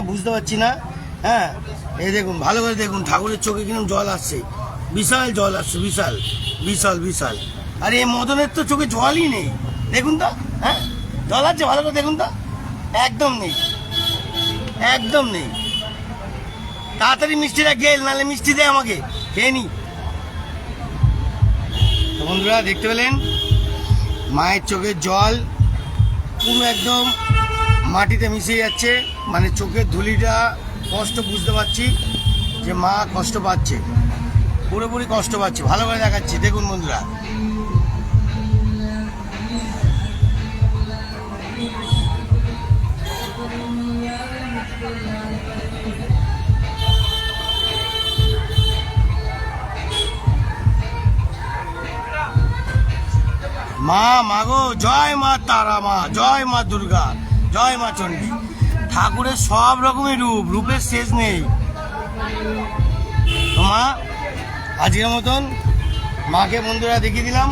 বুঝতে পারছি না। হ্যাঁ, এই দেখুন, ভালো করে দেখুন, ঠাকুরের চোখে কিরকম জল আসছে, বিশাল জল আসছে, বিশাল বিশাল বিশাল। আর এই মদনের তো চোখে জলই নেই, দেখুন তো। হ্যাঁ, জল আছে, ভালো করে দেখুন তো, একদম নেই, একদম নেই। তাড়াতাড়ি মিষ্টিটা গেল, নাহলে মিষ্টি দেয় আমাকে, খেয়ে নি। তো বন্ধুরা দেখতে পেলেন, মায়ের চোখের জল পুরো একদম মাটিতে মিশে যাচ্ছে, মানে চোখের ধুলিটা কষ্ট বুঝতে পারছি যে মা কষ্ট পাচ্ছে, পুরোপুরি কষ্ট পাচ্ছে। ভালো করে দেখাচ্ছি, দেখুন বন্ধুরা। মা, মাগো, জয় মা তারা, মা জয় মা দুর্গা, জয় মা চণ্ডী। ঠাকুরের সব রকমের রূপ, রূপের শেষ নেই। তো মা, আজকের মতন মাকে বন্ধুরা দেখিয়ে দিলাম।